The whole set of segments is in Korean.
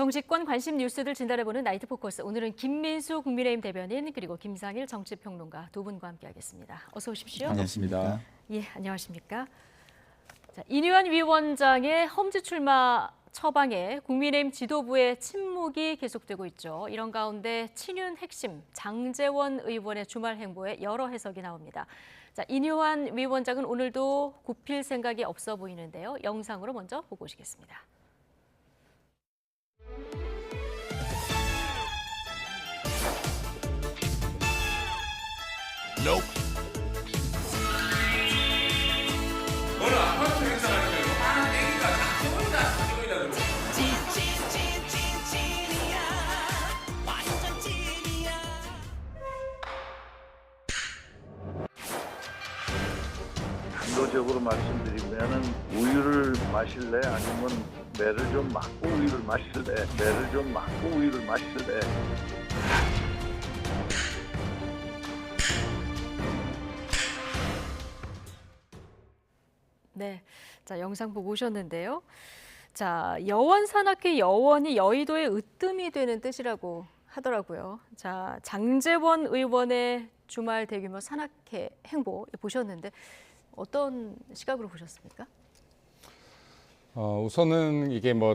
정치권 관심 뉴스들 진단해보는 나이트 포커스. 오늘은 김민수 국민의힘 대변인 그리고 김상일 정치평론가 두 분과 함께하겠습니다. 어서 오십시오. 반갑습니다. 예, 안녕하십니까. 자, 인유한 위원장의 험지 출마 처방에 국민의힘 지도부의 침묵이 계속되고 있죠. 이런 가운데 친윤 핵심 장제원 의원의 주말 행보에 여러 해석이 나옵니다. 자, 인유한 위원장은 오늘도 굽힐 생각이 없어 보이는데요. 영상으로 먼저 보고 오시겠습니다. Nope. 뭐라 아파트 행사하는데 많은 애기가 장점이다 그러고. 찐이야 완전 찐이야. 단도적으로 말씀드리면은 우유를 마실래 아니면 매를 좀 맞고 우유를 마실래 매를 좀 맞고 우유를 마실래. 네, 자 영상 보고 오셨는데요. 자, 여원 산악회 여원이 여의도의 으뜸이 되는 뜻이라고 하더라고요. 자, 장제원 의원의 주말 대규모 산악회 행보 보셨는데 어떤 시각으로 보셨습니까? 우선은 이게 뭐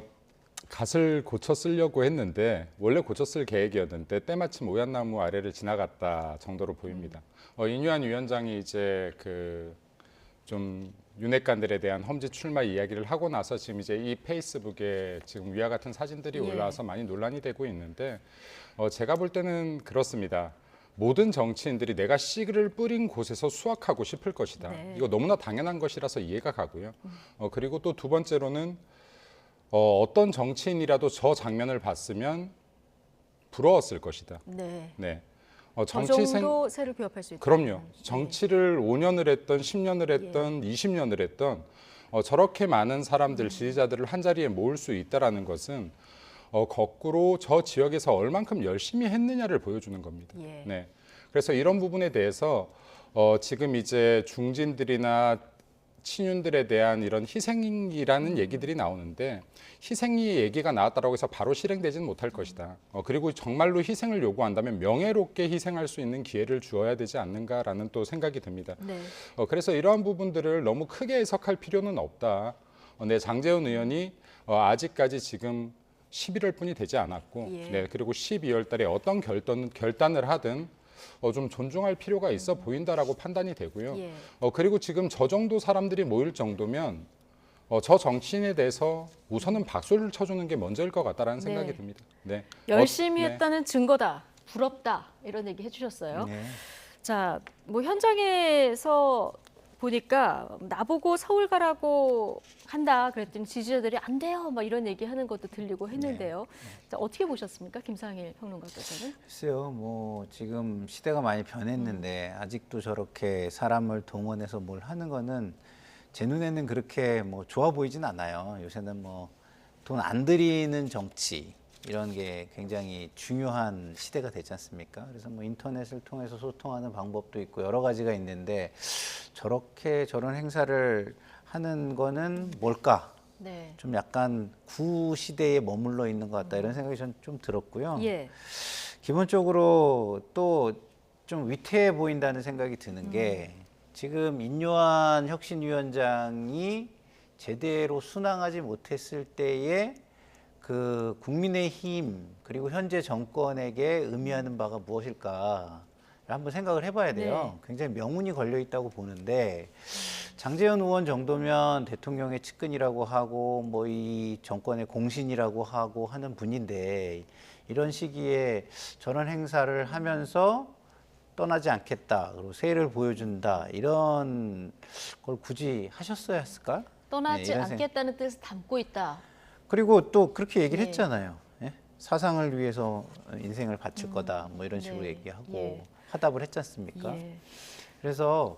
갓을 고쳐 쓰려고 했는데 원래 고쳐 쓸 계획이었는데 때마침 오얏나무 아래를 지나갔다 정도로 보입니다. 인유한 위원장이 이제 좀 윤핵관들에 대한 험지 출마 이야기를 하고 나서 지금 이제 이 페이스북에 지금 위와 같은 사진들이 올라와서 많이 논란이 되고 있는데 제가 볼 때는 그렇습니다. 모든 정치인들이 내가 씨를 뿌린 곳에서 수확하고 싶을 것이다. 네. 이거 너무나 당연한 것이라서 이해가 가고요. 그리고 또 두 번째로는 어떤 정치인이라도 저 장면을 봤으면 부러웠을 것이다. 네. 네. 저 정도 새를 교합할 수 있다. 그럼요. 정치를 5년을 했던 10년을 했던 20년을 했던 저렇게 많은 사람들, 지지자들을 한자리에 모을 수 있다는 것은 거꾸로 저 지역에서 얼만큼 열심히 했느냐를 보여주는 겁니다. 예. 네. 그래서 이런 부분에 대해서 지금 이제 중진들이나 친윤들에 대한 이런 희생이라는 얘기들이 나오는데 희생이 얘기가 나왔다고 해서 바로 실행되지는 못할 것이다. 그리고 정말로 희생을 요구한다면 명예롭게 희생할 수 있는 기회를 주어야 되지 않는가라는 또 생각이 듭니다. 네. 그래서 이러한 부분들을 너무 크게 해석할 필요는 없다. 장제원 의원이 아직까지 지금 11월뿐이 되지 않았고, 예. 네, 그리고 12월 달에 어떤 결단을 하든 좀 존중할 필요가 있어 보인다라고 판단이 되고요. 예. 그리고 지금 저 정도 사람들이 모일 정도면 저 정치인에 대해서 우선은 박수를 쳐주는 게 먼저일 것 같다라는 생각이 듭니다. 네. 열심히 네. 했다는 증거다. 부럽다. 이런 얘기 해주셨어요. 네. 자, 뭐 현장에서 보니까 나보고 서울 가라고 한다 그랬더니 지지자들이 안 돼요 막 이런 얘기하는 것도 들리고 했는데요. 자, 어떻게 보셨습니까, 김상일 평론가께서는? 글쎄요, 뭐 지금 시대가 많이 변했는데 아직도 저렇게 사람을 동원해서 뭘 하는 거는 제 눈에는 그렇게 뭐 좋아 보이진 않아요. 요새는 뭐 돈 안 들이는 정치 이런 게 굉장히 중요한 시대가 되지 않습니까? 그래서 뭐 인터넷을 통해서 소통하는 방법도 있고 여러 가지가 있는데 저렇게 저런 행사를 하는 거는 뭘까? 네. 좀 약간 구시대에 머물러 있는 것 같다 이런 생각이 전 좀 들었고요. 예. 기본적으로 또 좀 위태해 보인다는 생각이 드는 게 지금 인유한 혁신위원장이 제대로 순항하지 못했을 때에 그 국민의힘 그리고 현재 정권에게 의미하는 바가 무엇일까 한번 생각을 해봐야 돼요. 네. 굉장히 명운이 걸려 있다고 보는데 장제원 의원 정도면 대통령의 측근이라고 하고 뭐 이 정권의 공신이라고 하고 하는 분인데 이런 시기에 저런 행사를 하면서 떠나지 않겠다 그리고 세를 보여준다 이런 걸 굳이 하셨어야 했을까? 떠나지 이런 않겠다는 뜻을 담고 있다. 그리고 또 그렇게 얘기를 네. 했잖아요. 예? 사상을 위해서 인생을 바칠 거다 뭐 이런 식으로 네. 얘기하고 예. 화답을 했지 않습니까? 예. 그래서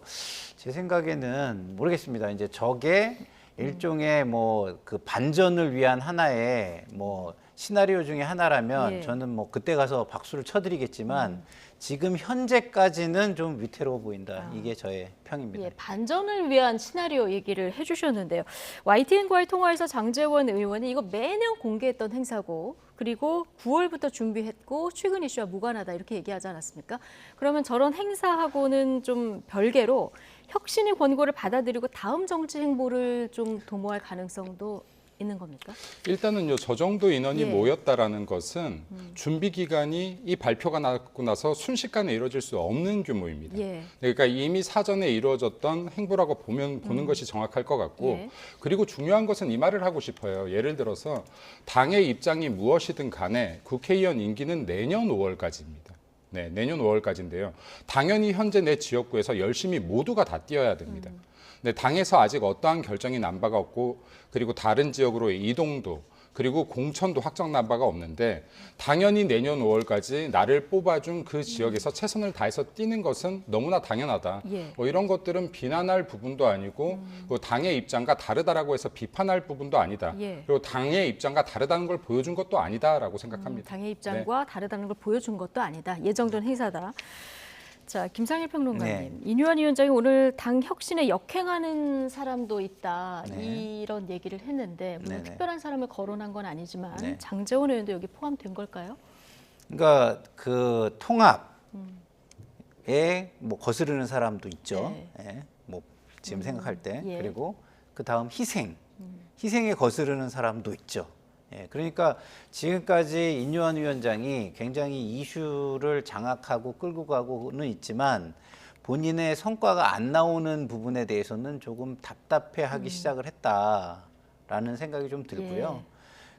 제 생각에는 모르겠습니다. 이제 저게 일종의 뭐 그 반전을 위한 하나의 뭐 시나리오 중에 하나라면 예. 저는 뭐 그때 가서 박수를 쳐드리겠지만 지금 현재까지는 좀 위태로워 보인다. 이게 저의 평입니다. 예, 반전을 위한 시나리오 얘기를 해주셨는데요. YTN과의 통화에서 장제원 의원이 이거 매년 공개했던 행사고 그리고 9월부터 준비했고 최근 이슈와 무관하다 이렇게 얘기하지 않았습니까? 그러면 저런 행사하고는 좀 별개로 혁신의 권고를 받아들이고 다음 정치 행보를 좀 도모할 가능성도 있는 겁니까? 일단은요, 저 정도 인원이 예. 모였다라는 것은 준비 기간이 이 발표가 나고 나서 순식간에 이루어질 수 없는 규모입니다. 예. 그러니까 이미 사전에 이루어졌던 행보라고 보는 것이 정확할 것 같고 예. 그리고 중요한 것은 이 말을 하고 싶어요. 예를 들어서 당의 입장이 무엇이든 간에 국회의원 임기는 내년 5월까지입니다. 네, 내년 5월까지인데요. 당연히 현재 내 지역구에서 열심히 모두가 다 뛰어야 됩니다. 네, 당에서 아직 어떠한 결정이 난 바가 없고 그리고 다른 지역으로의 이동도 그리고 공천도 확정 난 바가 없는데 당연히 내년 5월까지 나를 뽑아준 그 지역에서 최선을 다해서 뛰는 것은 너무나 당연하다. 예. 이런 것들은 비난할 부분도 아니고 그 당의 입장과 다르다라고 해서 비판할 부분도 아니다. 예. 그리고 당의 입장과 다르다는 걸 보여준 것도 아니다라고 생각합니다. 당의 입장과 다르다는 걸 보여준 것도 아니다. 예정된 행사다. 자, 김상일 평론가님, 네. 인유한 위원장이 오늘 당 혁신에 역행하는 사람도 있다 네. 이런 얘기를 했는데 물론 네네. 특별한 사람을 거론한 건 아니지만 네. 장제원 의원도 여기 포함된 걸까요? 그러니까 그 통합에 뭐 거스르는 사람도 있죠. 네. 예, 뭐 지금 생각할 때 예. 그리고 그 다음 희생에 거스르는 사람도 있죠. 예, 그러니까 지금까지 인유한 위원장이 굉장히 이슈를 장악하고 끌고 가고는 있지만 본인의 성과가 안 나오는 부분에 대해서는 조금 답답해하기 시작을 했다라는 생각이 좀 들고요. 예.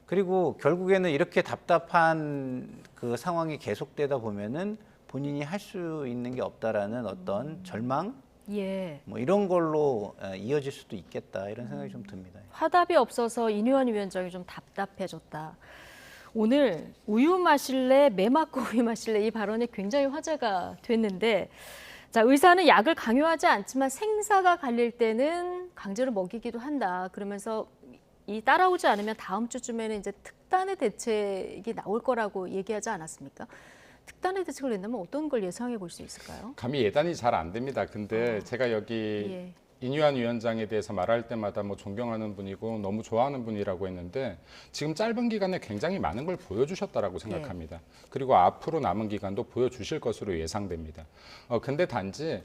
그리고 결국에는 이렇게 답답한 그 상황이 계속되다 보면은 본인이 할 수 있는 게 없다라는 어떤 절망 예. 뭐 이런 걸로 이어질 수도 있겠다 이런 생각이 좀 듭니다. 화답이 없어서 인유한 위원장이 좀 답답해졌다. 오늘 우유 마실래, 매 맞고 우유 마실래 이 발언이 굉장히 화제가 됐는데 자, 의사는 약을 강요하지 않지만 생사가 갈릴 때는 강제로 먹이기도 한다. 그러면서 이 따라오지 않으면 다음 주쯤에는 이제 특단의 대책이 나올 거라고 얘기하지 않았습니까? 특단의 대책을 낸다면 어떤 걸 예상해 볼 수 있을까요? 감히 예단이 잘 안 됩니다. 근데 제가 여기 예. 인유한 위원장에 대해서 말할 때마다 뭐 존경하는 분이고 너무 좋아하는 분이라고 했는데 지금 짧은 기간에 굉장히 많은 걸 보여주셨다라고 생각합니다. 그리고 앞으로 남은 기간도 보여주실 것으로 예상됩니다. 근데 단지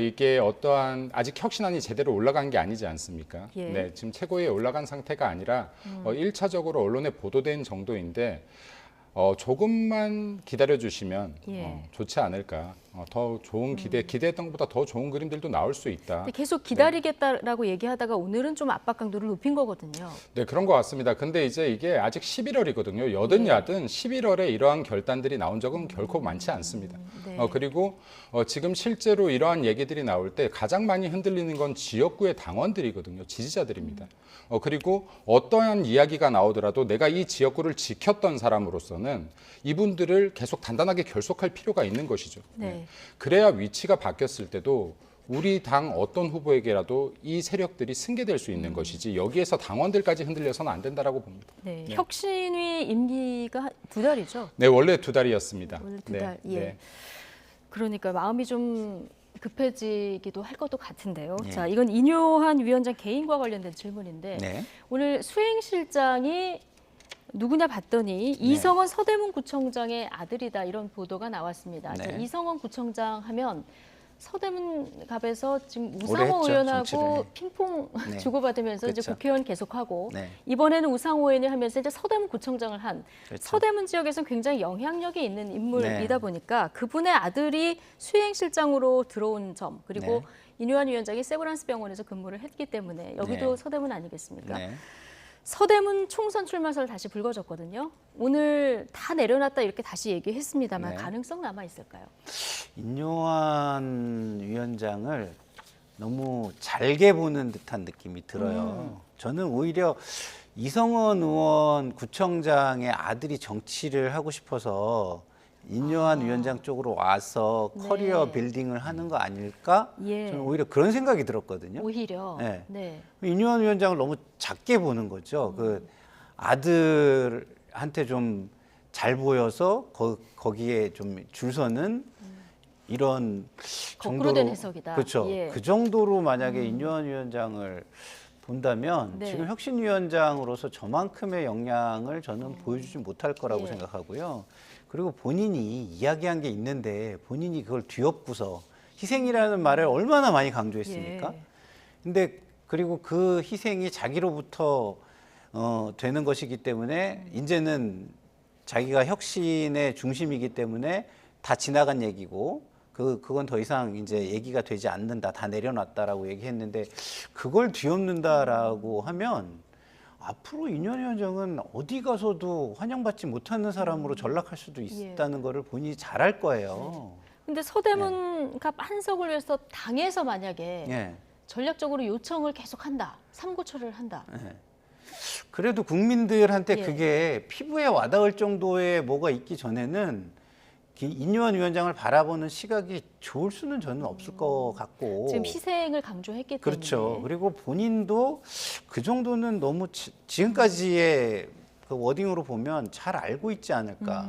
이게 어떠한 아직 혁신안이 제대로 올라간 게 아니지 않습니까? 예. 네, 지금 최고위에 올라간 상태가 아니라 1차적으로 언론에 보도된 정도인데 조금만 기다려 주시면 예. 좋지 않을까. 더 좋은 기대했던 것보다 더 좋은 그림들도 나올 수 있다. 근데 계속 기다리겠다라고 얘기하다가 오늘은 좀 압박 강도를 높인 거거든요. 네, 그런 것 같습니다. 근데 이제 이게 아직 11월이거든요. 여든 야든 11월에 이러한 결단들이 나온 적은 결코 많지 않습니다. 네. 그리고 지금 실제로 이러한 얘기들이 나올 때 가장 많이 흔들리는 건 지역구의 당원들이거든요. 지지자들입니다. 그리고 어떠한 이야기가 나오더라도 내가 이 지역구를 지켰던 사람으로서는 이분들을 계속 단단하게 결속할 필요가 있는 것이죠. 네. 그래야 위치가 바뀌었을 때도 우리 당 어떤 후보에게라도 이 세력들이 승계될 수 있는 것이지 여기에서 당원들까지 흔들려서는 안 된다라고 봅니다. 네. 혁신위 임기가 2달이죠. 네, 원래 2달이었습니다. 원래 2달. 예. 그러니까 마음이 좀 급해지기도 할 것도 같은데요. 예. 자, 이건 인유한 위원장 개인과 관련된 질문인데 네. 오늘 수행실장이 누구냐 봤더니 이성원 서대문 구청장의 아들이다 이런 보도가 나왔습니다. 네. 자, 이성원 구청장 하면 서대문 갑에서 지금 오래 우상호 했죠, 의원하고 정치를. 핑퐁 네. 주고받으면서 이제 그렇죠. 국회의원 계속하고 네. 이번에는 우상호 의원이 하면서 이제 서대문 구청장을 한 그렇죠. 서대문 지역에서는 굉장히 영향력이 있는 인물이다 네. 보니까 그분의 아들이 수행실장으로 들어온 점 그리고 네. 인유한 위원장이 세브란스 병원에서 근무를 했기 때문에 여기도 네. 서대문 아니겠습니까? 네. 서대문 총선 출마설을 다시 불거졌거든요. 오늘 다 내려놨다 이렇게 다시 얘기했습니다만 네. 가능성 남아 있을까요? 인요한 위원장을 너무 잘게 보는 듯한 느낌이 들어요. 저는 오히려 이성원 의원 구청장의 아들이 정치를 하고 싶어서 인요한 위원장 쪽으로 와서 네. 커리어 빌딩을 하는 거 아닐까? 예. 저는 오히려 그런 생각이 들었거든요. 오히려 네. 인요한 위원장을 너무 작게 보는 거죠. 그 한테 좀 잘 보여서 거기에 좀 줄 서는 이런 거꾸로 된 해석이다. 그렇죠. 예. 그 정도로 만약에 인요한 위원장을 본다면 네. 지금 혁신위원장으로서 저만큼의 역량을 저는 보여주지 못할 거라고 예. 생각하고요. 그리고 본인이 이야기한 게 있는데 본인이 그걸 뒤엎고서 희생이라는 말을 얼마나 많이 강조했습니까? 예. 근데 그리고 그 희생이 자기로부터 되는 것이기 때문에 이제는 자기가 혁신의 중심이기 때문에 다 지나간 얘기고 그건 더 이상 이제 얘기가 되지 않는다, 다 내려놨다라고 얘기했는데 그걸 뒤엎는다라고 하면 앞으로 인현 위원장은 어디 가서도 환영받지 못하는 사람으로 전락할 수도 있다는 거를 본인이 잘 알 거예요. 근데 서대문 갑 한석을 위해서 당에서 만약에 예. 전략적으로 요청을 계속한다, 삼고초를 한다. 그래도 국민들한테 예. 그게 피부에 와닿을 정도의 뭐가 있기 전에는 인요한 위원장을 바라보는 시각이 좋을 수는 저는 없을 것 같고. 지금 희생을 강조했기 때문에. 그렇죠. 그리고 본인도 그 정도는 너무 지금까지의 그 워딩으로 보면 잘 알고 있지 않을까.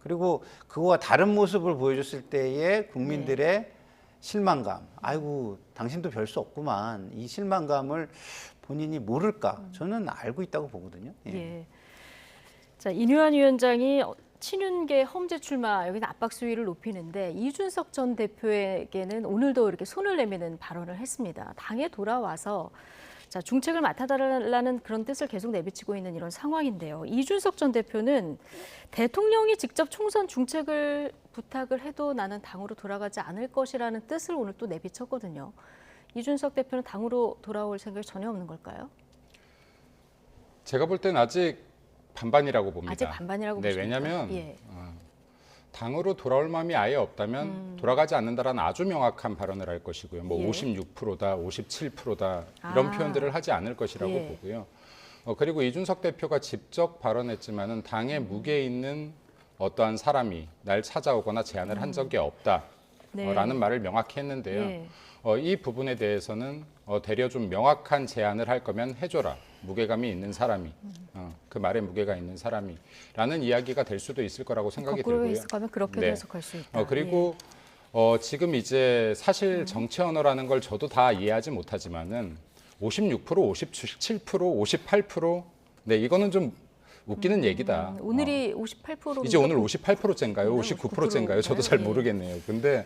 그리고 그거와 다른 모습을 보여줬을 때의 국민들의 실망감. 아이고, 당신도 별 수 없구만. 이 실망감을 본인이 모를까? 저는 알고 있다고 보거든요. 예. 예. 자, 인요한 위원장이 친윤계 험지 출마 여기는 압박 수위를 높이는데 이준석 전 대표에게는 오늘도 이렇게 손을 내미는 발언을 했습니다. 당에 돌아와서 자, 중책을 맡아달라는 그런 뜻을 계속 내비치고 있는 이런 상황인데요. 이준석 전 대표는 대통령이 직접 총선 중책을 부탁을 해도 나는 당으로 돌아가지 않을 것이라는 뜻을 오늘 또 내비쳤거든요. 이준석 대표는 당으로 돌아올 생각이 전혀 없는 걸까요? 제가 볼 때는 아직 반반이라고 봅니다. 아직 반반이라고 보십니까? 왜냐하면 예. 당으로 돌아올 마음이 아예 없다면 돌아가지 않는다라는 아주 명확한 발언을 할 것이고요. 뭐 예. 56%다, 57%다 이런 표현들을 하지 않을 것이라고 예. 보고요. 그리고 이준석 대표가 직접 발언했지만은 당에 무게 있는 어떠한 사람이 날 찾아오거나 제안을 한 적이 없다라는 네. 말을 명확히 했는데요. 예. 이 부분에 대해서는 되려 좀 명확한 제안을 할 거면 해줘라. 무게감이 있는 사람이, 그 말에 무게가 있는 사람이라는 이야기가 될 수도 있을 거라고 생각이 거꾸로 들고요. 해석하면 그렇게도 네. 해석할 수 있다. 그리고 지금 이제 사실 정치 언어라는 걸 저도 다 이해하지 못하지만은 56%, 57%, 58%, 네 이거는 좀 웃기는 얘기다. 오늘이 58%로 이제 오늘 58%째인가요? 59%째인가요? 저도 잘 예. 모르겠네요. 근데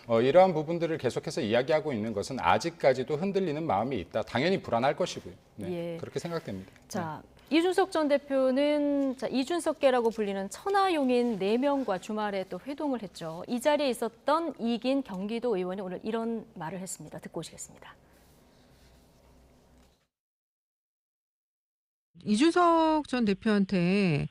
이러한 부분들을 계속해서 이야기하고 있는 것은 아직까지도 흔들리는 마음이 있다. 당연히 불안할 것이고요. 네, 예. 그렇게 생각됩니다. 자, 이준석 전 대표는 자, 이준석계라고 불리는 천하용인 4명과 주말에 또 회동을 했죠. 이 자리에 있었던 이긴 경기도 의원이 오늘 이런 말을 했습니다. 듣고 오시겠습니다. 이준석 전 대표한테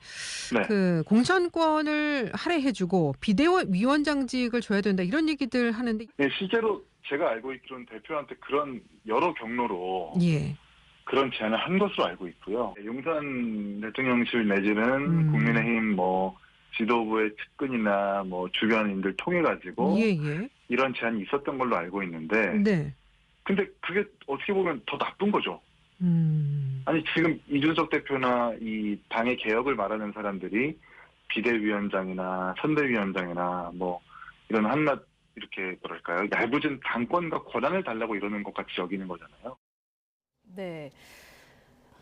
네. 그 공천권을 할애해주고 비대위원장직을 줘야 된다 이런 얘기들 하는데 네, 실제로 제가 알고 있기로는 대표한테 그런 여러 경로로 예. 그런 제안을 한 것으로 알고 있고요. 용산 대통령실 내지는 국민의힘 뭐 지도부의 측근이나 뭐 주변인들 통해 가지고 예예. 이런 제안이 있었던 걸로 알고 있는데, 네. 근데 그게 어떻게 보면 더 나쁜 거죠. 아니 지금 이준석 대표나 이 당의 개혁을 말하는 사람들이 비대위원장이나 선대위원장이나 뭐 이런 한낱 이렇게 뭐랄까요 얄궂은 당권과 권한을 달라고 이러는 것 같이 여기는 거잖아요. 네.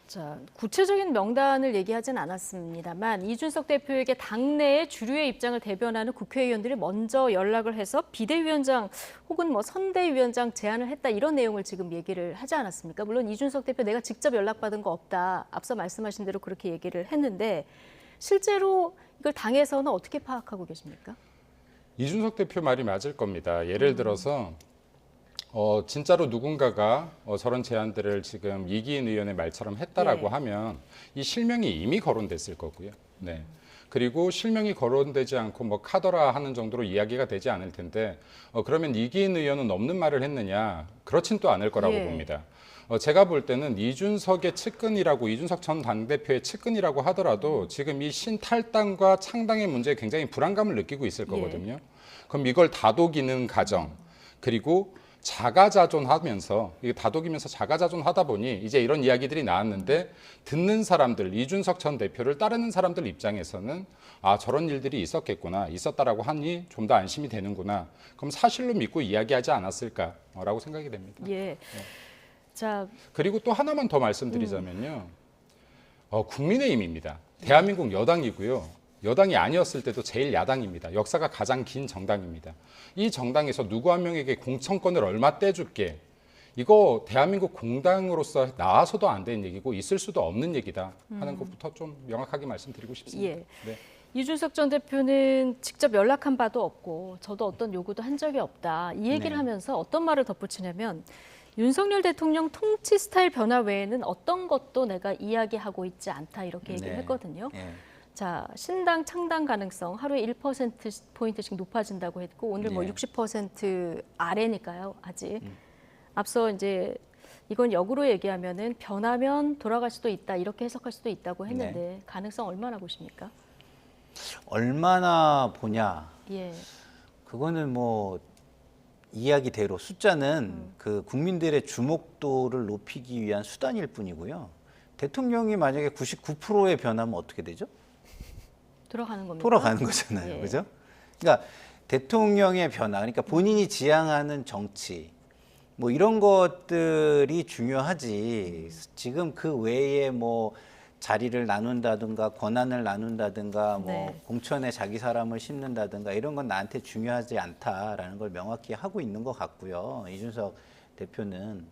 자, 구체적인 명단을 얘기하진 않았습니다만 이준석 대표에게 당내의 주류의 입장을 대변하는 국회의원들이 먼저 연락을 해서 비대위원장 혹은 뭐 선대위원장 제안을 했다 이런 내용을 지금 얘기를 하지 않았습니까? 물론 이준석 대표 내가 직접 연락받은 거 없다. 앞서 말씀하신 대로 그렇게 얘기를 했는데 실제로 이걸 당에서는 어떻게 파악하고 계십니까? 이준석 대표 말이 맞을 겁니다. 예를 들어서 진짜로 누군가가 저런 제안들을 지금 이기인 의원의 말처럼 했다라고 네. 하면 이 실명이 이미 거론됐을 거고요. 네. 그리고 실명이 거론되지 않고 뭐 카더라 하는 정도로 이야기가 되지 않을 텐데 그러면 이기인 의원은 없는 말을 했느냐? 그렇진 또 않을 거라고 예. 봅니다. 제가 볼 때는 이준석의 측근이라고 이준석 전 당대표의 측근이라고 하더라도 지금 이 신탈당과 창당의 문제에 굉장히 불안감을 느끼고 있을 거거든요. 그럼 이걸 다독이는 과정 그리고 자가자존하면서 이게 다독이면서 자가자존하다 보니 이제 이런 이야기들이 나왔는데 듣는 사람들, 이준석 전 대표를 따르는 사람들 입장에서는 아 저런 일들이 있었겠구나, 있었다라고 하니 좀 더 안심이 되는구나. 그럼 사실로 믿고 이야기하지 않았을까라고 생각이 됩니다. 예. 자, 그리고 또 하나만 더 말씀드리자면요. 국민의힘입니다. 대한민국 여당이고요. 여당이 아니었을 때도 제일 야당입니다. 역사가 가장 긴 정당입니다. 이 정당에서 누구 한 명에게 공천권을 얼마 떼줄게. 이거 대한민국 공당으로서 나와서도 안 되는 얘기고 있을 수도 없는 얘기다 하는 것부터 좀 명확하게 말씀드리고 싶습니다. 예. 네. 이준석 전 대표는 직접 연락한 바도 없고 저도 어떤 요구도 한 적이 없다. 이 얘기를 네. 하면서 어떤 말을 덧붙이냐면 윤석열 대통령 통치 스타일 변화 외에는 어떤 것도 내가 이야기하고 있지 않다 이렇게 얘기를 네. 했거든요. 예. 자, 신당 창당 가능성 하루에 1%포인트씩 높아진다고 했고 오늘 뭐 네. 60% 아래니까요, 아직. 앞서 이제 이건 역으로 얘기하면은 변하면 돌아갈 수도 있다 이렇게 해석할 수도 있다고 했는데 가능성 얼마나 보십니까? 얼마나 보냐? 예. 그거는 뭐 이야기대로 숫자는 그 국민들의 주목도를 높이기 위한 수단일 뿐이고요. 대통령이 만약에 99%의 변하면 어떻게 되죠? 돌아가는 겁니다. 돌아가는 거잖아요. 예. 그죠? 그러니까 대통령의 변화, 그러니까 본인이 지향하는 정치, 뭐 이런 것들이 중요하지. 지금 그 외에 뭐 자리를 나눈다든가 권한을 나눈다든가 뭐 네. 공천에 자기 사람을 심는다든가 이런 건 나한테 중요하지 않다라는 걸 명확히 하고 있는 것 같고요. 이준석 대표는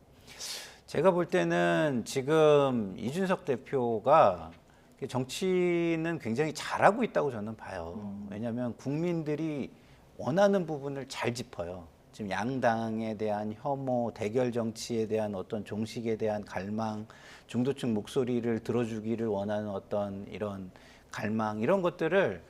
제가 볼 때는 지금 이준석 대표가 정치는 굉장히 잘하고 있다고 저는 봐요. 왜냐하면 국민들이 원하는 부분을 잘 짚어요. 지금 양당에 대한 혐오, 대결 정치에 대한 어떤 종식에 대한 갈망, 중도층 목소리를 들어주기를 원하는 어떤 이런 갈망, 이런 것들을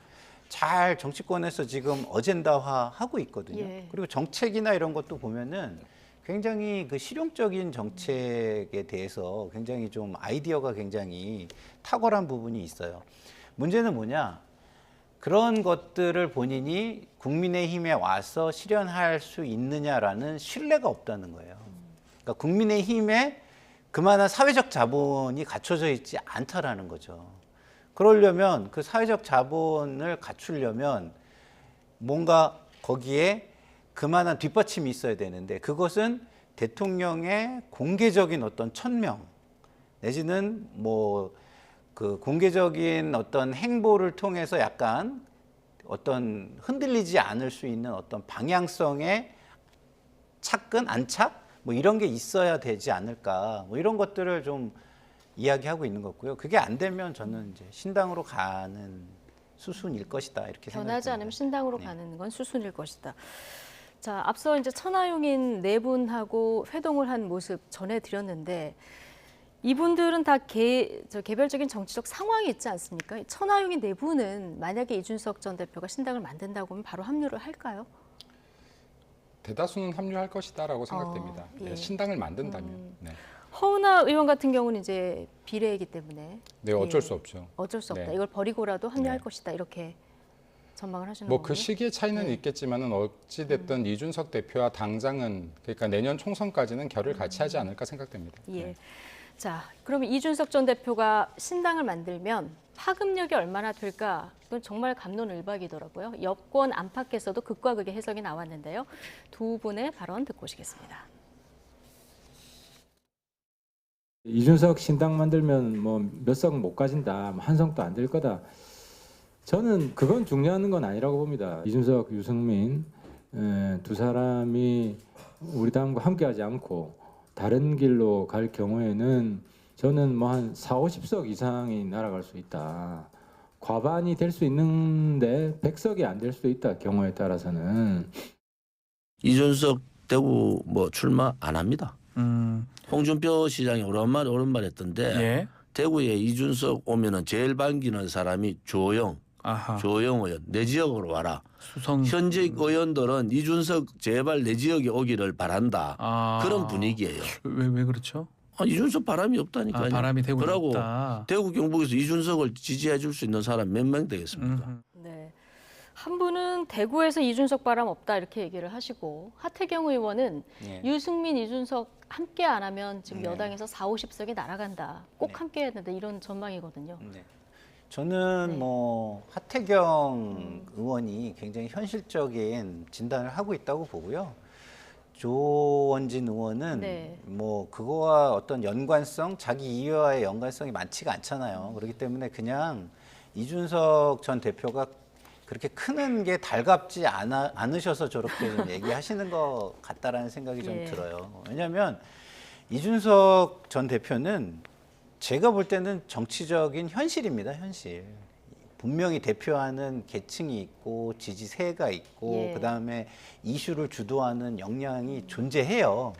잘 정치권에서 지금 어젠다화하고 있거든요. 예. 그리고 정책이나 이런 것도 보면은 굉장히 그 실용적인 정책에 대해서 굉장히 좀 아이디어가 굉장히 탁월한 부분이 있어요. 문제는 뭐냐? 그런 것들을 본인이 국민의힘에 와서 실현할 수 있느냐라는 신뢰가 없다는 거예요. 그러니까 국민의힘에 그만한 사회적 자본이 갖춰져 있지 않다라는 거죠. 그러려면 그 사회적 자본을 갖추려면 뭔가 거기에 그만한 뒷받침이 있어야 되는데 그것은 대통령의 공개적인 어떤 천명 내지는 뭐 그 공개적인 어떤 행보를 통해서 약간 어떤 흔들리지 않을 수 있는 어떤 방향성의 착근, 안착 뭐 이런 게 있어야 되지 않을까 뭐 이런 것들을 좀 이야기하고 있는 거고요. 그게 안 되면 저는 이제 신당으로 가는 수순일 것이다 이렇게 생각합니다. 변하지 않으면 신당으로 네. 가는 건 수순일 것이다. 자, 앞서 이제 천하용인 네 분하고 회동을 한 모습 전해드렸는데 이분들은 다 개별적인 정치적 상황이 있지 않습니까? 천하용인 네 분은 만약에 이준석 전 대표가 신당을 만든다고 하면 바로 합류를 할까요? 대다수는 합류할 것이다라고 생각됩니다. 예. 네, 신당을 만든다면. 네. 허은하 의원 같은 경우는 이제 비례이기 때문에 네, 어쩔 예. 수 없죠. 어쩔 수 없다. 네. 이걸 버리고라도 합류할 네. 것이다. 이렇게 전망을 하시는 뭐 거군요. 그 시기의 차이는 네. 있겠지만은 어찌 됐든 이준석 대표와 당장은 그러니까 내년 총선까지는 결을 같이 하지 않을까 생각됩니다. 예. 네. 자, 그러면 이준석 전 대표가 신당을 만들면 파급력이 얼마나 될까? 이건 정말 갑론을박이더라고요. 여권 안팎에서도 극과 극의 해석이 나왔는데요. 두 분의 발언 듣고 오시겠습니다. 이준석 신당 만들면 뭐 몇 석 못 가진다, 한 석도 안 될 거다. 저는 그건 중요한 건 아니라고 봅니다. 이준석, 유승민 두 사람이 우리 당과 함께하지 않고 다른 길로 갈 경우에는 저는 뭐 한 4, 50석 이상이 날아갈 수 있다. 과반이 될 수 있는데 100석이 안 될 수도 있다. 경우에 따라서는. 이준석 대구 뭐 출마 안 합니다. 홍준표 시장이 오랜만에 했던데 예. 대구에 이준석 오면은 제일 반기는 사람이 조영 의원 내 지역으로 와라. 현직 의원들은 이준석 제발 내 지역에 오기를 바란다. 그런 분위기예요. 왜 그렇죠? 이준석 바람이 없다니까요. 바람이 대구에 그러고 없다. 대구 경북에서 이준석을 지지해 줄 수 있는 사람 몇 명 되겠습니까? 네. 한 분은 대구에서 이준석 바람 없다 이렇게 얘기를 하시고 하태경 의원은 네. 유승민, 이준석 함께 안 하면 지금 네. 여당에서 40~50석이 날아간다. 꼭 네. 함께 해야 된다. 이런 전망이거든요. 네. 저는 네. 뭐 하태경 의원이 굉장히 현실적인 진단을 하고 있다고 보고요. 조원진 의원은 네. 뭐 그거와 어떤 연관성, 자기 이해와의 연관성이 많지가 않잖아요. 그렇기 때문에 그냥 이준석 전 대표가 그렇게 크는 게 달갑지 않으셔서 저렇게 좀 얘기하시는 것 같다라는 생각이 좀 예. 들어요. 왜냐하면 이준석 전 대표는 제가 볼 때는 정치적인 현실입니다. 현실. 분명히 대표하는 계층이 있고 지지세가 있고 예. 그다음에 이슈를 주도하는 역량이 존재해요.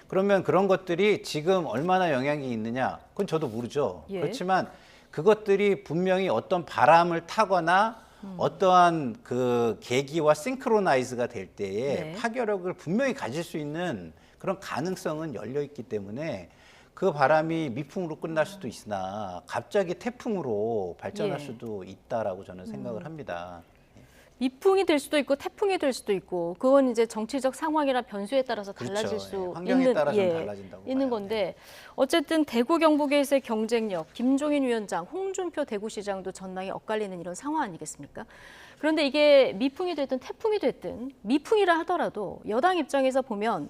그러면 그런 것들이 지금 얼마나 영향이 있느냐? 그건 저도 모르죠. 예. 그렇지만 그것들이 분명히 어떤 바람을 타거나 어떠한 그 계기와 싱크로나이즈가 될 때에 네. 파괴력을 분명히 가질 수 있는 그런 가능성은 열려 있기 때문에 그 바람이 미풍으로 끝날 수도 있으나 갑자기 태풍으로 발전할 예. 수도 있다라고 저는 생각을 합니다. 미풍이 될 수도 있고 태풍이 될 수도 있고 그건 이제 정치적 상황이나 변수에 따라서 달라질 그렇죠. 수 예, 환경에 있는 따라 좀 달라진다고 있는 봐요. 건데 어쨌든 대구 경북에서의 경쟁력, 김종인 위원장, 홍준표 대구시장도 전망이 엇갈리는 이런 상황 아니겠습니까? 그런데 이게 미풍이 됐든 태풍이 됐든 미풍이라 하더라도 여당 입장에서 보면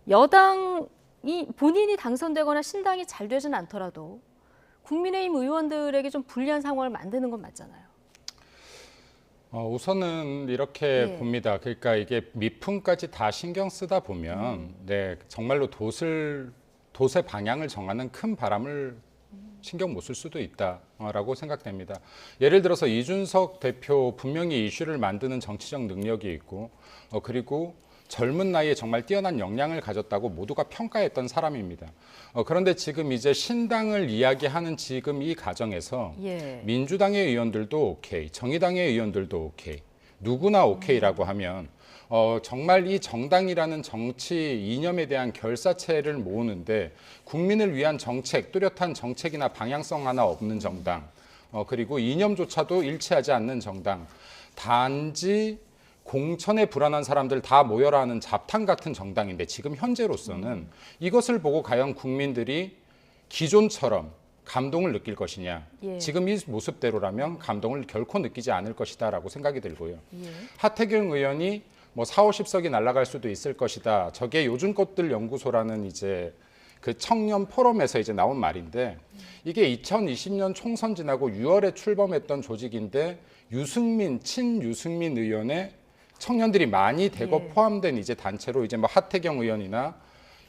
여당이 본인이 당선되거나 신당이 잘 되진 않더라도 국민의힘 의원들에게 좀 불리한 상황을 만드는 건 맞잖아요. 우선은 이렇게 예. 봅니다. 그러니까 이게 미풍까지 다 신경 쓰다 보면 네, 정말로 돛의 방향을 정하는 큰 바람을 신경 못 쓸 수도 있다라고 생각됩니다. 예를 들어서 이준석 대표 분명히 이슈를 만드는 정치적 능력이 있고 그리고 젊은 나이에 정말 뛰어난 역량을 가졌다고 모두가 평가했던 사람입니다. 그런데 지금 이제 신당을 이야기하는 지금 이 과정에서 예. 민주당의 의원들도 오케이, 정의당의 의원들도 오케이, 누구나 오케이라고 하면 정말 이 정당이라는 정치 이념에 대한 결사체를 모으는데 국민을 위한 정책, 뚜렷한 정책이나 방향성 하나 없는 정당, 그리고 이념조차도 일치하지 않는 정당, 단지 공천에 불안한 사람들 다 모여라 하는 잡탕 같은 정당인데 지금 현재로서는 이것을 보고 과연 국민들이 기존처럼 감동을 느낄 것이냐. 예. 지금 이 모습대로라면 감동을 결코 느끼지 않을 것이다라고 생각이 들고요. 예. 하태경 의원이 뭐 40~50석이 날아갈 수도 있을 것이다. 저게 요즘 것들 연구소라는 이제 그 청년 포럼에서 이제 나온 말인데 이게 2020년 총선 지나고 6월에 출범했던 조직인데 친유승민 의원의 청년들이 많이 대거 예. 포함된 이제 단체로 이제 뭐 하태경 의원이나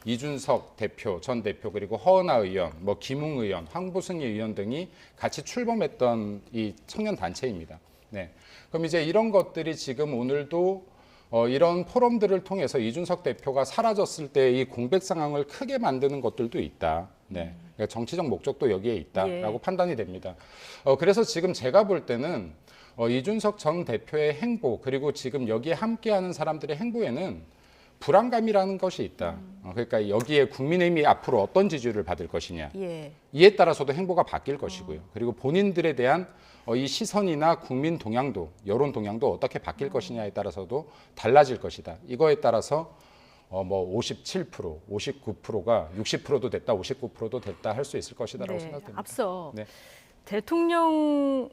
이준석 대표, 전 대표 그리고 허은하 의원, 뭐 김웅 의원, 황보승희 의원 등이 같이 출범했던 이 청년 단체입니다. 네. 그럼 이제 이런 것들이 지금 오늘도 이런 포럼들을 통해서 이준석 대표가 사라졌을 때 이 공백 상황을 크게 만드는 것들도 있다. 네. 그러니까 정치적 목적도 여기에 있다라고 예. 판단이 됩니다. 그래서 지금 제가 볼 때는 이준석 전 대표의 행보 그리고 지금 여기에 함께하는 사람들의 행보에는 불안감이라는 것이 있다. 그러니까 여기에 국민의힘이 앞으로 어떤 지지율을 받을 것이냐. 예. 이에 따라서도 행보가 바뀔 것이고요. 그리고 본인들에 대한 이 시선이나 국민 동향도, 여론 동향도 어떻게 바뀔 것이냐에 따라서도 달라질 것이다. 이거에 따라서 뭐 57%, 59%가 60%도 됐다, 59%도 됐다 할 수 있을 것이다라고 네. 생각됩니다. 앞서 네. 대통령의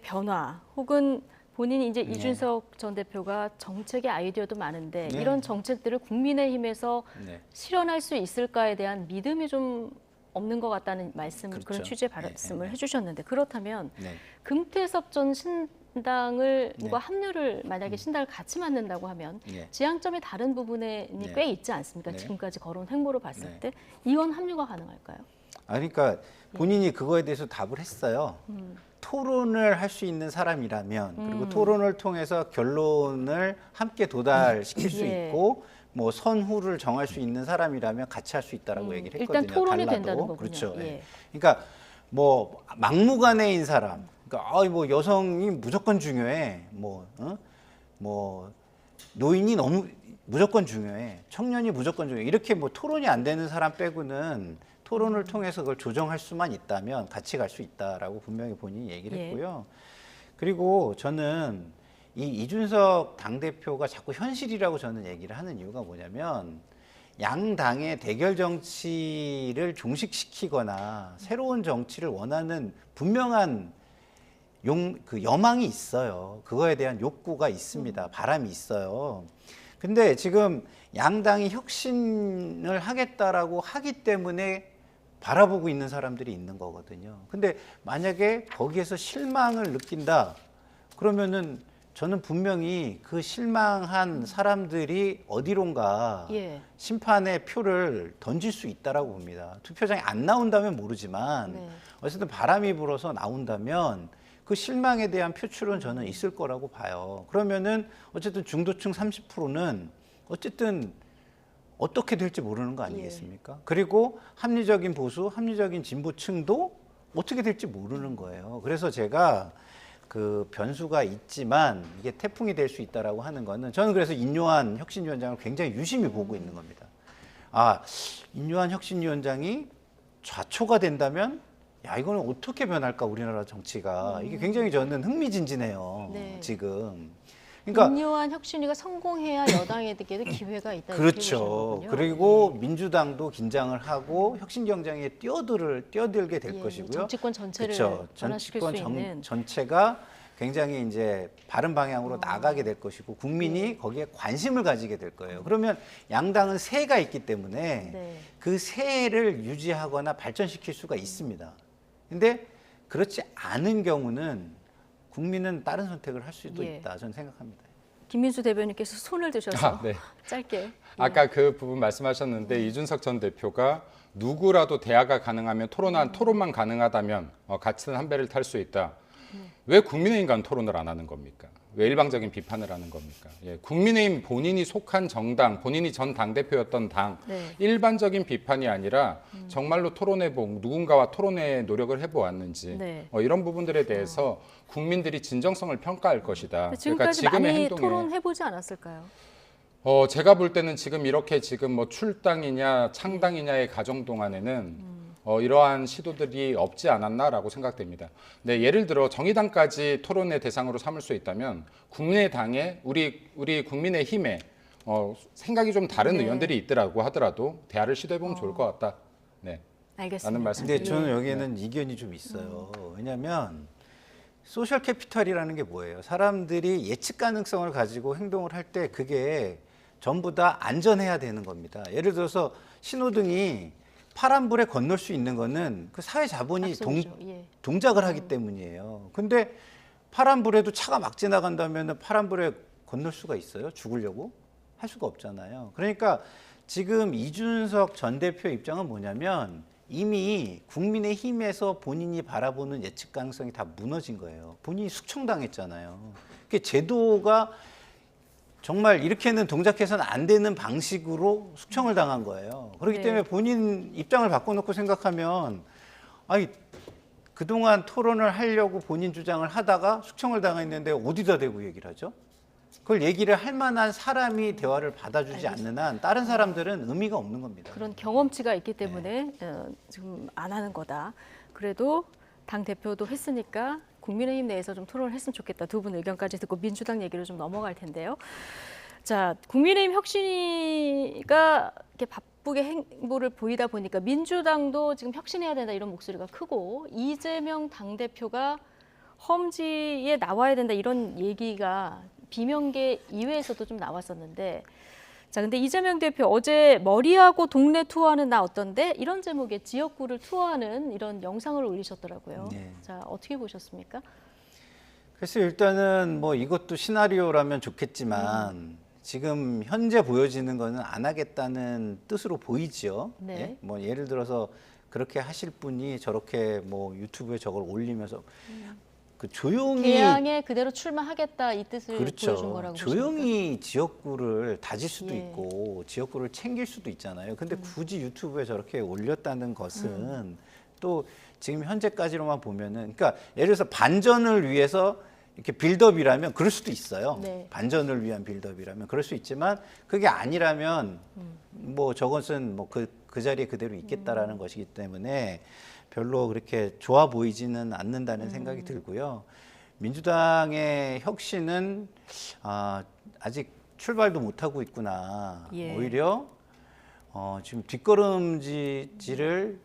변화 혹은 본인이 이제 네. 이준석 전 대표가 정책의 아이디어도 많은데 네. 이런 정책들을 국민의힘에서 네. 실현할 수 있을까에 대한 믿음이 좀 없는 것 같다는 말씀, 그렇죠. 그런 취지의 네, 말씀을 네. 해주셨는데 그렇다면 네. 금태섭 전 신당을 네. 합류를 만약에 신당을 같이 만든다고 하면 네. 지향점이 다른 부분에 네. 꽤 있지 않습니까? 네. 지금까지 걸어온 행보를 봤을 네. 때 이원 합류가 가능할까요? 그러니까 본인이 그거에 대해서 답을 했어요. 토론을 할 수 있는 사람이라면 그리고 토론을 통해서 결론을 함께 도달시킬 수 예. 있고 뭐 선후를 정할 수 있는 사람이라면 같이 할 수 있다라고 얘기를 일단 했거든요. 토론이 달라도. 된다는 거군요. 그렇죠. 예. 예. 그러니까 뭐 막무가내인 사람, 그러니까 뭐 여성이 무조건 중요해, 뭐 노인이 너무 무조건 중요해, 청년이 무조건 중요해 이렇게 뭐 토론이 안 되는 사람 빼고는 토론을 통해서 그걸 조정할 수만 있다면 같이 갈 수 있다라고 분명히 본인이 얘기를 예. 했고요. 그리고 저는 이 이준석 당대표가 자꾸 현실이라고 저는 얘기를 하는 이유가 뭐냐면 양당의 대결 정치를 종식시키거나 새로운 정치를 원하는 분명한 여망이 있어요. 그거에 대한 욕구가 있습니다. 바람이 있어요. 근데 지금 양당이 혁신을 하겠다라고 하기 때문에 바라보고 있는 사람들이 있는 거거든요. 근데 만약에 거기에서 실망을 느낀다, 그러면은 저는 분명히 그 실망한 사람들이 어디론가 심판의 표를 던질 수 있다라고 봅니다. 투표장에 안 나온다면 모르지만 어쨌든 바람이 불어서 나온다면 그 실망에 대한 표출은 저는 있을 거라고 봐요. 그러면은 어쨌든 중도층 30%는 어쨌든 어떻게 될지 모르는 거 아니겠습니까? 그리고 합리적인 보수, 합리적인 진보층도 어떻게 될지 모르는 거예요. 그래서 제가 그 변수가 있지만 이게 태풍이 될 수 있다라고 하는 거는 저는 그래서 인요한 혁신위원장을 굉장히 유심히 보고 있는 겁니다. 아, 인요한 혁신위원장이 좌초가 된다면 야, 이거는 어떻게 변할까 우리나라 정치가. 이게 굉장히 저는 흥미진진해요. 지금. 그러니까 인요한 혁신위가 성공해야 여당에게도 기회가 있다. 그렇죠. 그리고 민주당도 긴장을 하고 혁신 경쟁에 뛰어들게 될 것이고요. 정치권 전체를 그렇죠. 변화시킬 수 있는 전체가 굉장히 이제 바른 방향으로 나가게 될 것이고 국민이 거기에 관심을 가지게 될 거예요. 그러면 양당은 세가 있기 때문에 그 세를 유지하거나 발전시킬 수가 있습니다. 근데 그렇지 않은 경우는 국민은 다른 선택을 할 수도 있다. 저는 생각합니다. 김민수 대변인께서 손을 드셔서 네. 짧게. 아까 그 부분 말씀하셨는데 이준석 전 대표가 누구라도 대화가 가능하면 토론만 가능하다면 같은 한 배를 탈 수 있다. 왜 국민의힘과는 토론을 안 하는 겁니까? 왜 일방적인 비판을 하는 겁니까? 예, 국민의힘 본인이 속한 정당, 본인이 전 당대표였던 당, 일반적인 비판이 아니라 정말로 누군가와 토론의 노력을 해보았는지 이런 부분들에 대해서 국민들이 진정성을 평가할 것이다. 지금까지 그러니까 지금의 많이 행동에 토론해보지 않았을까요? 제가 볼 때는 지금 이렇게 뭐 출당이냐 창당이냐의 과정 동안에는 이러한 시도들이 없지 않았나라고 생각됩니다. 네, 예를 들어 정의당까지 토론의 대상으로 삼을 수 있다면 국민의당에 우리 국민의힘에 생각이 좀 다른 의원들이 있더라고 하더라도 대화를 시도해보면 좋을 것 같다. 네, 알겠습니다. 라는 말씀. 근데 저는 여기에는 이견이 좀 있어요. 왜냐하면 소셜 캐피탈이라는 게 뭐예요? 사람들이 예측 가능성을 가지고 행동을 할 때 그게 전부 다 안전해야 되는 겁니다. 예를 들어서 신호등이 파란불에 건널 수 있는 거는 그 사회 자본이 동작을 하기 때문이에요. 근데 파란불에도 차가 막 지나간다면 파란불에 건널 수가 있어요? 죽으려고? 할 수가 없잖아요. 그러니까 지금 이준석 전 대표 입장은 뭐냐면 이미 국민의힘에서 본인이 바라보는 예측 가능성이 다 무너진 거예요. 본인이 숙청당했잖아요. 그게 제도가 정말 이렇게는 동작해서는 안 되는 방식으로 숙청을 당한 거예요. 그렇기 때문에 본인 입장을 바꿔놓고 생각하면 아니 그동안 토론을 하려고 본인 주장을 하다가 숙청을 당했는데 어디다 대고 얘기를 하죠? 그걸 얘기를 할 만한 사람이 대화를 받아주지 않는 한 다른 사람들은 의미가 없는 겁니다. 그런 경험치가 있기 때문에 지금 안 하는 거다. 그래도 당 대표도 했으니까 국민의힘 내에서 좀 토론을 했으면 좋겠다. 두 분 의견까지 듣고 민주당 얘기로 좀 넘어갈 텐데요. 자, 국민의힘 혁신위가 이렇게 바쁘게 행보를 보이다 보니까 민주당도 지금 혁신해야 된다 이런 목소리가 크고 이재명 당대표가 험지에 나와야 된다 이런 얘기가 비명계 이외에서도 좀 나왔었는데 자, 근데 이재명 대표 어제 머리하고 동네 투어하는 나 어떤데? 이런 제목의 지역구를 투어하는 이런 영상을 올리셨더라고요. 자, 어떻게 보셨습니까? 그래서 일단은 뭐 이것도 시나리오라면 좋겠지만 지금 현재 보여지는 거는 안 하겠다는 뜻으로 보이죠. 예? 뭐 예를 들어서 그렇게 하실 분이 저렇게 뭐 유튜브에 저걸 올리면서 그 조용히 개항에 그대로 출마하겠다 이 뜻을 보여준 거라고 조용히 보십니까? 지역구를 다질 수도 있고 지역구를 챙길 수도 있잖아요. 근데 굳이 유튜브에 저렇게 올렸다는 것은 또 지금 현재까지로만 보면은 그러니까 예를 들어서 반전을 위해서 이렇게 빌드업이라면 그럴 수도 있어요. 반전을 위한 빌드업이라면 그럴 수 있지만 그게 아니라면 뭐 저것은 뭐 그 자리에 그대로 있겠다라는 것이기 때문에 별로 그렇게 좋아 보이지는 않는다는 생각이 들고요. 민주당의 혁신은 아직 출발도 못하고 있구나. 예. 오히려 지금 뒷걸음질을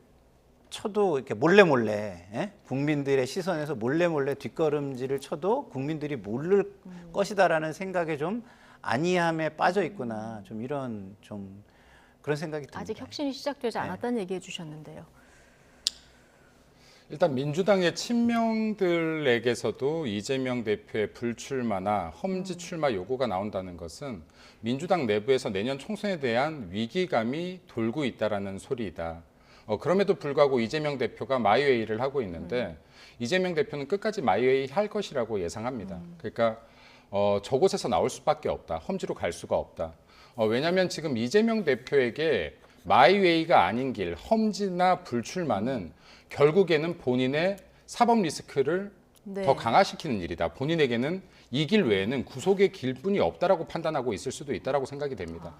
쳐도 이렇게 몰래 국민들의 시선에서 몰래 뒷걸음질을 쳐도 국민들이 모를 것이다라는 생각에 좀 안이함에 빠져 있구나. 좀 이런 좀 그런 생각이 듭니다. 아직 혁신이 시작되지 않았다는 얘기해 주셨는데요. 일단 민주당의 친명들에게서도 이재명 대표의 불출마나 험지 출마 요구가 나온다는 것은 민주당 내부에서 내년 총선에 대한 위기감이 돌고 있다라는 소리이다. 그럼에도 불구하고 이재명 대표가 마이웨이를 하고 있는데 이재명 대표는 끝까지 마이웨이 할 것이라고 예상합니다. 그러니까 저곳에서 나올 수밖에 없다. 험지로 갈 수가 없다. 왜냐하면 지금 이재명 대표에게 마이웨이가 아닌 길, 험지나 불출마는 결국에는 본인의 사법 리스크를 네. 더 강화시키는 일이다. 본인에게는 이 길 외에는 구속의 길뿐이 없다라고 판단하고 있을 수도 있다라고 생각이 됩니다.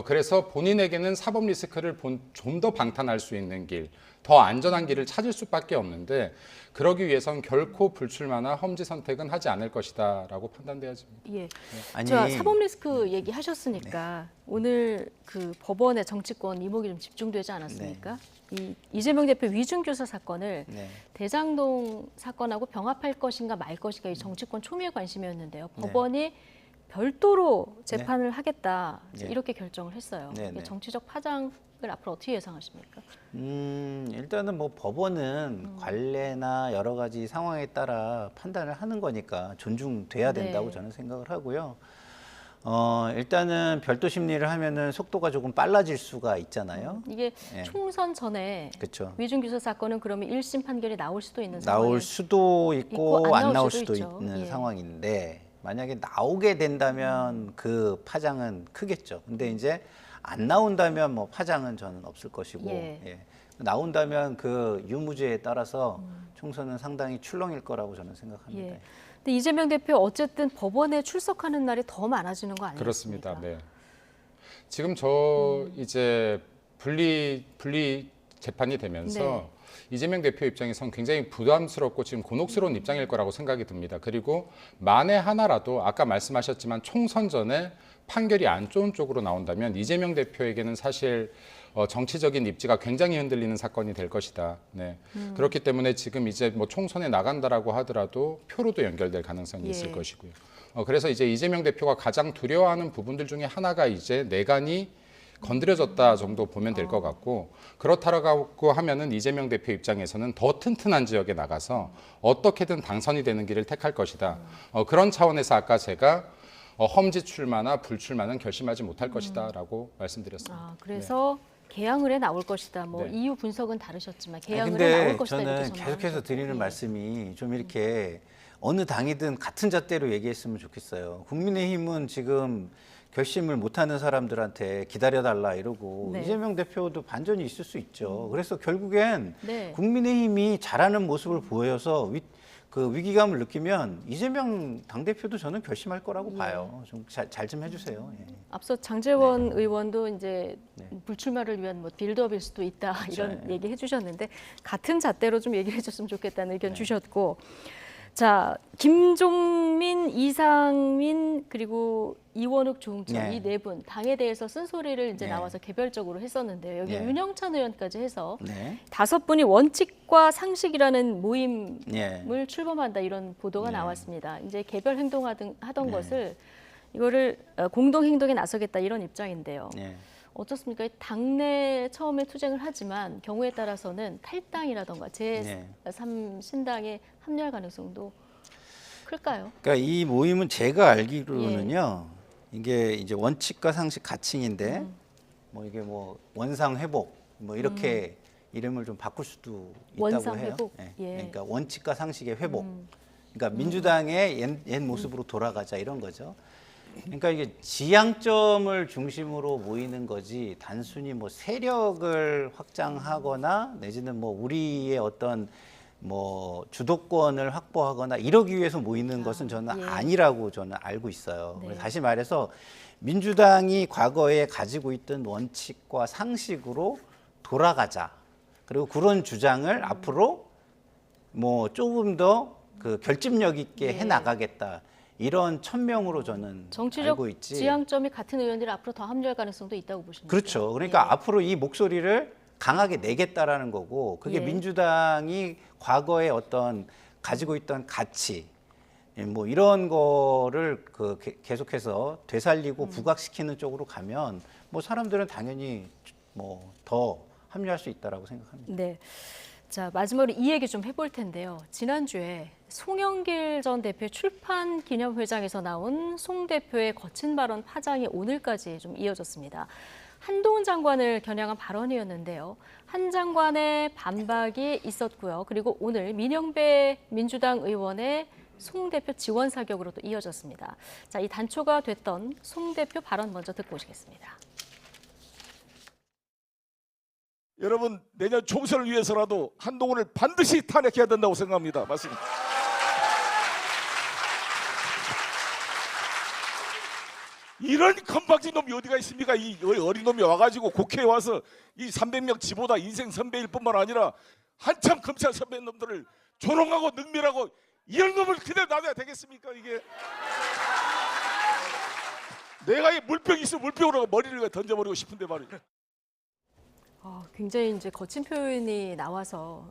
그래서 본인에게는 사법 리스크를 좀 더 방탄할 수 있는 길, 더 안전한 길을 찾을 수밖에 없는데 그러기 위해선 결코 불출마나 험지 선택은 하지 않을 것이다라고 판단돼야집니다. 예. 아니, 자, 사법 리스크 얘기하셨으니까 오늘 그 법원의 정치권 이목이 좀 집중되지 않았습니까? 이재명 대표 위중교사 사건을 대장동 사건하고 병합할 것인가 말 것인가 이 정치권 초미의 관심이었는데요. 법원이 별도로 재판을 하겠다 이렇게 결정을 했어요. 이게 정치적 파장을 앞으로 어떻게 예상하십니까? 일단은 뭐 법원은 관례나 여러 가지 상황에 따라 판단을 하는 거니까 존중돼야 된다고 저는 생각을 하고요. 일단은 별도 심리를 하면은 속도가 조금 빨라질 수가 있잖아요. 이게 총선 전에 그렇죠. 위중교사 사건은 그러면 1심 판결이 나올 수도 있는 상황이에요. 나올 수도 있고 안 나올 수도 있죠. 있는 상황인데 만약에 나오게 된다면 그 파장은 크겠죠. 근데 이제 안 나온다면 뭐 파장은 저는 없을 것이고 나온다면 그 유무죄에 따라서 총선은 상당히 출렁일 거라고 저는 생각합니다. 근데 이재명 대표 어쨌든 법원에 출석하는 날이 더 많아지는 거 아니겠습니까? 그렇습니다. 네. 지금 저 이제 분리 재판이 되면서 이재명 대표 입장에선 굉장히 부담스럽고 지금 곤혹스러운 입장일 거라고 생각이 듭니다. 그리고 만에 하나라도 아까 말씀하셨지만 총선 전에 판결이 안 좋은 쪽으로 나온다면 이재명 대표에게는 사실 정치적인 입지가 굉장히 흔들리는 사건이 될 것이다. 네. 그렇기 때문에 지금 이제 뭐 총선에 나간다라고 하더라도 표로도 연결될 가능성이 있을 것이고요. 그래서 이제 이재명 대표가 가장 두려워하는 부분들 중에 하나가 이제 내관이 건드려졌다 정도 보면 될 것 같고 그렇다고 하면은 이재명 대표 입장에서는 더 튼튼한 지역에 나가서 어떻게든 당선이 되는 길을 택할 것이다. 그런 차원에서 아까 제가 험지 출마나 불출마는 결심하지 못할 것이다라고 말씀드렸습니다. 그래서 개항을 해 나올 것이다. 뭐 이유 분석은 다르셨지만 개항을 해 근데 나올 것이다. 저는 계속해서 드리는 말씀이 좀 이렇게 어느 당이든 같은 잣대로 얘기했으면 좋겠어요. 국민의힘은 지금 결심을 못하는 사람들한테 기다려달라 이러고 이재명 대표도 반전이 있을 수 있죠. 그래서 결국엔 국민의힘이 잘하는 모습을 보여서 그 위기감을 느끼면 이재명 당대표도 저는 결심할 거라고 봐요. 좀 잘 좀 해주세요. 앞서 장제원 의원도 이제 불출마를 위한 뭐 빌드업일 수도 있다 이런 얘기 해주셨는데 같은 잣대로 좀 얘기를 해줬으면 좋겠다는 의견 주셨고 자 김종민, 이상민 그리고 이원욱, 조응천 이 네 분 당에 대해서 쓴소리를 이제 나와서 개별적으로 했었는데요. 여기 윤영찬 의원까지 해서 5분이 원칙과 상식이라는 모임을 출범한다 이런 보도가 나왔습니다. 이제 개별 행동하던 것을 이거를 공동 행동에 나서겠다 이런 입장인데요. 어떻습니까? 당내 처음에 투쟁을 하지만 경우에 따라서는 탈당이라던가 제3신당에 합류할 가능성도 클까요? 그러니까 이 모임은 제가 알기로는요. 이게 이제 원칙과 상식 가칭인데 뭐 이게 뭐 원상 회복 뭐 이렇게 이름을 좀 바꿀 수도 있다고 원상 해요. 회복? 그러니까 원칙과 상식의 회복. 그러니까 민주당의 옛 모습으로 돌아가자 이런 거죠. 그러니까 이게 지향점을 중심으로 모이는 거지 단순히 뭐 세력을 확장하거나 내지는 뭐 우리의 어떤 뭐 주도권을 확보하거나 이러기 위해서 모이는 것은 저는 아니라고 저는 알고 있어요. 그래서 다시 말해서 민주당이 과거에 가지고 있던 원칙과 상식으로 돌아가자. 그리고 그런 주장을 앞으로 뭐 조금 더 그 결집력 있게 예. 해 나가겠다. 이런 천명으로 저는 정치적 알고 있지. 지향점이 같은 의원들이 앞으로 더 합류할 가능성도 있다고 보십니까? 그렇죠. 그러니까 예. 앞으로 이 목소리를 강하게 내겠다라는 거고 그게 예. 민주당이 과거에 어떤 가지고 있던 가치 뭐 이런 거를 그 계속해서 되살리고 부각시키는 쪽으로 가면 뭐 사람들은 당연히 뭐 더 합류할 수 있다라고 생각합니다. 네. 자, 마지막으로 이 얘기 좀 해볼 텐데요. 지난주에 송영길 전 대표의 출판 기념회장에서 나온 송 대표의 거친 발언 파장이 오늘까지 좀 이어졌습니다. 한동훈 장관을 겨냥한 발언이었는데요. 한 장관의 반박이 있었고요. 그리고 오늘 민영배 민주당 의원의 송 대표 지원 사격으로 또 이어졌습니다. 자, 이 단초가 됐던 송 대표 발언 먼저 듣고 오시겠습니다. 여러분 내년 총선을 위해서라도 한동훈을 반드시 탄핵해야 된다고 생각합니다. 맞습니다. 이런 건방진 놈이 어디가 있습니까? 이 어린 놈이 와가지고 국회에 와서 이 300명 지보다 인생 선배일 뿐만 아니라 한참 검찰 선배 놈들을 조롱하고 능멸하고 이런 놈을 그대로 놔둬야 되겠습니까? 이게 내가 이 물병이 있으면 물병으로 머리를 던져버리고 싶은데 말이에요. 굉장히 이제 거친 표현이 나와서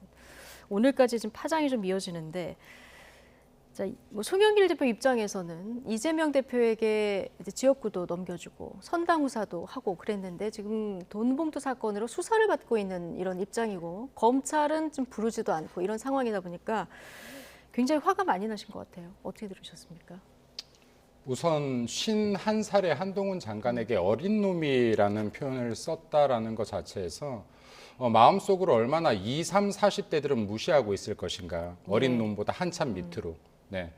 오늘까지 좀 파장이 좀 이어지는데, 자, 뭐 송영길 대표 입장에서는 이재명 대표에게 이제 지역구도 넘겨주고 선당후사도 하고 그랬는데 지금 돈봉투 사건으로 수사를 받고 있는 이런 입장이고 검찰은 좀 부르지도 않고 이런 상황이다 보니까 굉장히 화가 많이 나신 것 같아요. 어떻게 들으셨습니까? 우선 51살의 한동훈 장관에게 어린 놈이라는 표현을 썼다라는 것 자체에서 마음속으로 얼마나 20, 30, 40대들은 무시하고 있을 것인가. 어린 놈보다 한참 밑으로. 네.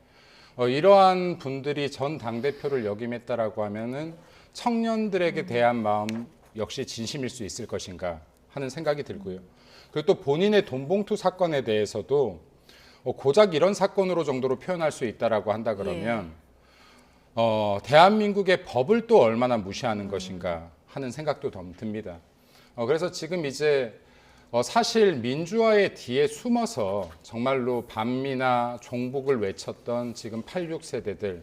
이러한 분들이 전 당대표를 역임했다라고 하면은 청년들에게 대한 마음 역시 진심일 수 있을 것인가 하는 생각이 들고요. 그리고 또 본인의 돈봉투 사건에 대해서도 고작 이런 사건으로 정도로 표현할 수 있다라고 한다 그러면 대한민국의 법을 또 얼마나 무시하는 것인가 하는 생각도 듭니다. 그래서 지금 이제 사실 민주화의 뒤에 숨어서 정말로 반미나 종북을 외쳤던 지금 86세대들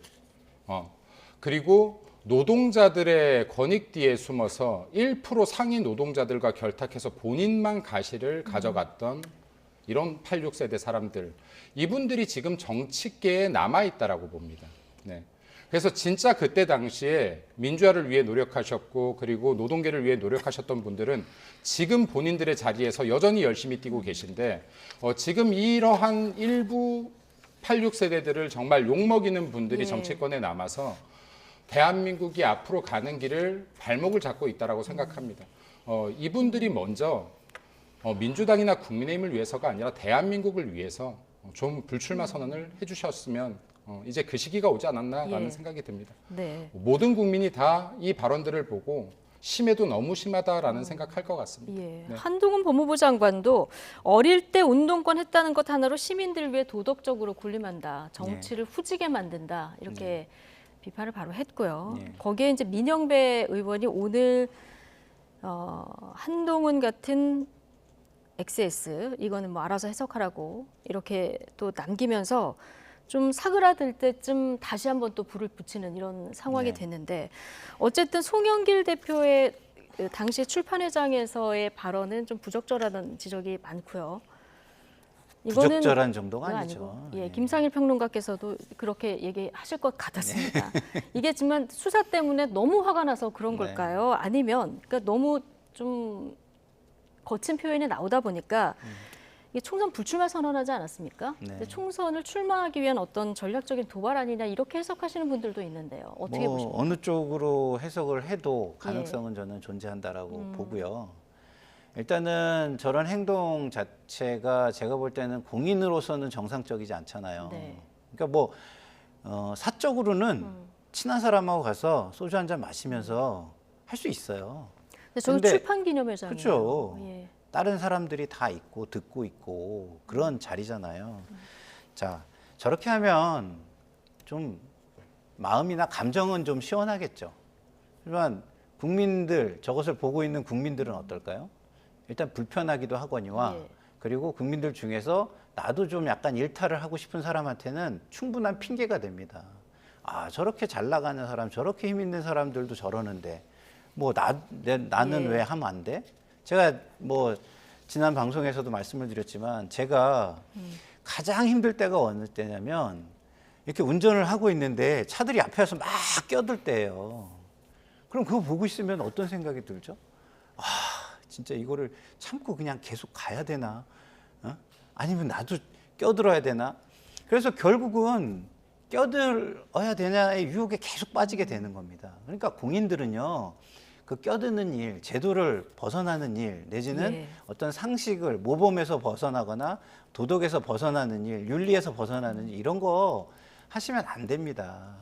그리고 노동자들의 권익 뒤에 숨어서 1% 상위 노동자들과 결탁해서 본인만 가시를 가져갔던 이런 86세대 사람들, 이분들이 지금 정치계에 남아있다라고 봅니다. 네. 그래서 진짜 그때 당시에 민주화를 위해 노력하셨고 그리고 노동계를 위해 노력하셨던 분들은 지금 본인들의 자리에서 여전히 열심히 뛰고 계신데 지금 이러한 일부 86세대들을 정말 욕먹이는 분들이 정치권에 남아서 대한민국이 앞으로 가는 길을 발목을 잡고 있다고 생각합니다. 이분들이 먼저 민주당이나 국민의힘을 위해서가 아니라 대한민국을 위해서 좀 불출마 선언을 해주셨으면 이제 그 시기가 오지 않았나라는 생각이 듭니다. 네. 모든 국민이 다 이 발언들을 보고 심해도 너무 심하다라는 생각할 것 같습니다. 예. 네. 한동훈 법무부 장관도 어릴 때 운동권 했다는 것 하나로 시민들 위해 도덕적으로 군림한다. 정치를 후지게 만든다. 이렇게 비판을 바로 했고요. 거기에 이제 민영배 의원이 오늘 한동훈 같은 XS 이거는 뭐 알아서 해석하라고 이렇게 또 남기면서 좀 사그라들 때쯤 다시 한번 또 불을 붙이는 이런 상황이 됐는데 어쨌든 송영길 대표의 당시 출판회장에서의 발언은 좀 부적절하다는 지적이 많고요. 이거는 부적절한 정도가 아니죠. 아니고, 김상일 평론가께서도 그렇게 얘기하실 것 같았습니다. 이게 지만 수사 때문에 너무 화가 나서 그런 걸까요? 아니면 그러니까 너무 좀 거친 표현이 나오다 보니까 이게 총선 불출마 선언하지 않았습니까? 근데 총선을 출마하기 위한 어떤 전략적인 도발 아니냐 이렇게 해석하시는 분들도 있는데요. 어떻게 보십니까? 어느 쪽으로 해석을 해도 가능성은 저는 존재한다라고 보고요. 일단은 저런 행동 자체가 제가 볼 때는 공인으로서는 정상적이지 않잖아요. 그러니까 뭐 사적으로는 친한 사람하고 가서 소주 한 잔 마시면서 할 수 있어요. 근데 저는 출판 기념회장이에요. 그렇죠. 다른 사람들이 다 있고 듣고 있고 그런 자리잖아요. 자, 저렇게 하면 좀 마음이나 감정은 좀 시원하겠죠. 하지만 국민들, 저것을 보고 있는 국민들은 어떨까요? 일단 불편하기도 하거니와 그리고 국민들 중에서 나도 좀 약간 일탈을 하고 싶은 사람한테는 충분한 핑계가 됩니다. 아, 저렇게 잘 나가는 사람, 저렇게 힘 있는 사람들도 저러는데 뭐 나는 왜 하면 안 돼? 제가 뭐 지난 방송에서도 말씀을 드렸지만 제가 가장 힘들 때가 어느 때냐면 이렇게 운전을 하고 있는데 차들이 앞에 와서 막 껴들 때예요. 그럼 그거 보고 있으면 어떤 생각이 들죠? 아, 진짜 이거를 참고 그냥 계속 가야 되나? 아니면 나도 껴들어야 되나? 그래서 결국은 껴들어야 되냐의 유혹에 계속 빠지게 되는 겁니다. 그러니까 공인들은요, 그 껴드는 일, 제도를 벗어나는 일, 내지는 어떤 상식을 모범에서 벗어나거나 도덕에서 벗어나는 일, 윤리에서 벗어나는 일, 이런 거 하시면 안 됩니다.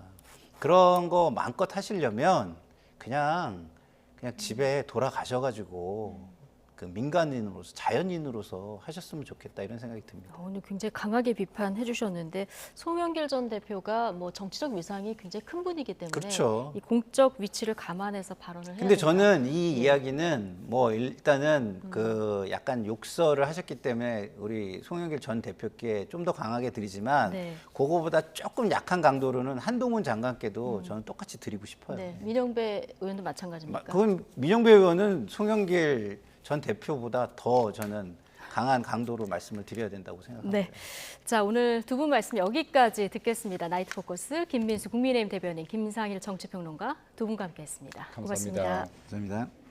그런 거 마음껏 하시려면 그냥 집에 돌아가셔가지고 그 민간인으로서, 자연인으로서 하셨으면 좋겠다, 이런 생각이 듭니다. 오늘 굉장히 강하게 비판해 주셨는데 송영길 전 대표가 뭐 정치적 위상이 굉장히 큰 분이기 때문에 그렇죠. 이 공적 위치를 감안해서 발언을 해야 근데 된다. 저는 이 이야기는 뭐 일단은 그 약간 욕설을 하셨기 때문에 우리 송영길 전 대표께 좀 더 강하게 드리지만 그거보다 조금 약한 강도로는 한동훈 장관께도 저는 똑같이 드리고 싶어요. 네, 민영배 의원도 마찬가지입니까? 그건 민영배 의원은 송영길 전 대표보다 더 저는 강한 강도로 말씀을 드려야 된다고 생각합니다. 네, 자 오늘 두 분 말씀 여기까지 듣겠습니다. 나이트 포커스 김민수 국민의힘 대변인, 김상일 정치평론가 두 분과 함께했습니다. 감사합니다. 고맙습니다. 감사합니다.